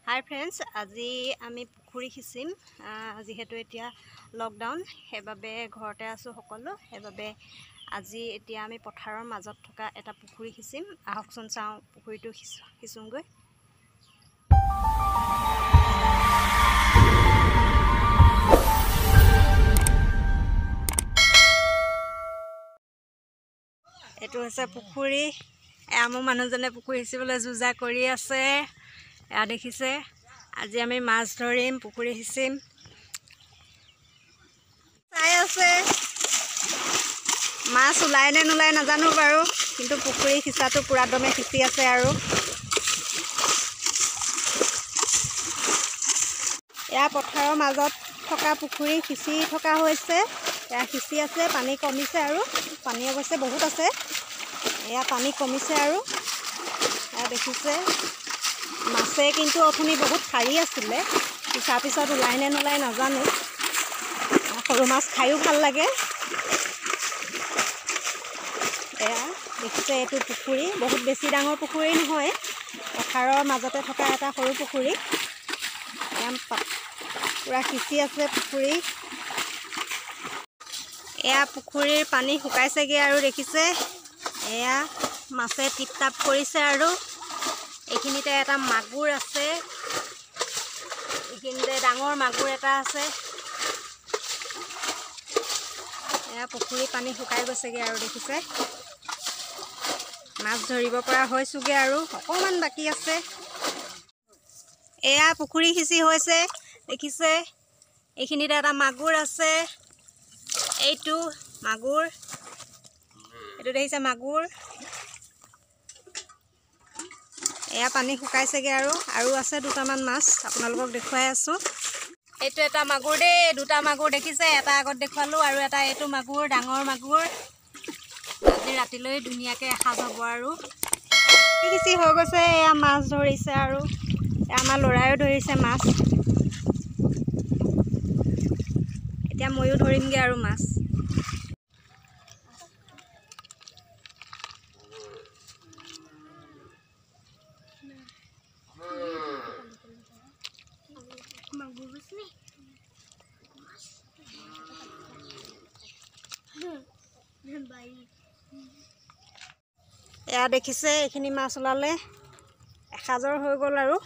Hi friends, আজি আমি পুখুৰী খিচিম। যেহেতু এতিয়া লকডাউন, সেইবাবে ঘৰতে আছোঁ সকলো। সেইবাবে আজি এতিয়া আমি পথাৰৰ মাজত থকা এটা পুখুৰী খিচিম। আহকচোন চাওঁ পুখুৰীটো খিচোঁগৈ। এইটো হৈছে পুখুৰী। মোৰ মানুহজনে পুখুৰী সিঁচিবলৈ যুজা কৰি আছে। এয়া দেখিছে, আজি আমি মাছ ধৰিম, পুখুৰী সিঁচিম। চাই আছে, মাছ ওলাই নে নোলাই নাজানো বাৰু, কিন্তু পুখুৰী সিঁচাটো পুৰা দমে সিঁচি আছে। আৰু এয়া পথাৰৰ মাজত থকা পুখুৰী সিঁচি থকা হৈছে। এয়া সিঁচি আছে, পানী কমিছে আৰু পানী অৱশ্যে বহুত আছে। এয়া পানী কমিছে আৰু এয়া দেখিছে, মাছে কিন্তু অথনি বহুত সাৰি আছিলে। সিঁচাৰ পিছত ওলাই নে নোলাই নাজানো। সৰু মাছ খায়ো ভাল লাগে। এয়া দেখিছে, এইটো পুখুৰী বহুত বেছি ডাঙৰ পুখুৰী নহয়, পথাৰৰ মাজতে থকা এটা সৰু পুখুৰী। পুৰা সিঁচি আছে পুখুৰী। এয়া পুখুৰীৰ পানী শুকাইছেগৈ আৰু দেখিছে, এয়া মাছে টিপ টাপ কৰিছে। আৰু এইখিনিতে এটা মাগুৰ আছে, এইখিনিতে ডাঙৰ মাগুৰ এটা আছে। এয়া পুখুৰীৰ পানী শুকাই গৈছেগৈ আৰু দেখিছে, মাছ ধৰিব পৰা হৈছোগে আৰু অকণমান বাকী আছে। এয়া পুখুৰী সিঁচি হৈছে, দেখিছে এইখিনিতে এটা মাগুৰ আছে। এইটো মাগুৰ, এইটো দেখিছে মাগুৰ। এয়া পানী শুকাইছেগৈ আৰু আছে দুটামান মাছ, আপোনালোকক দেখুৱাই আছোঁ। এইটো এটা মাগুৰ দেই, দুটা মাগুৰ দেখিছে, এটা আগত দেখুৱালোঁ আৰু এটা এইটো মাগুৰ, ডাঙৰ মাগুৰ। আজি ৰাতিলৈ ধুনীয়াকৈ এসাঁজ হ'ব। আৰু সিঁচি হৈ গৈছে, এয়া মাছ ধৰিছে আৰু আমাৰ ল'ৰাইও ধৰিছে মাছ। এতিয়া ময়ো ধৰিমগৈ আৰু মাছ। এয়া দেখিছে, এইখিনি মাছ ওলালে, এসাঁজৰ হৈ গ'ল আৰু।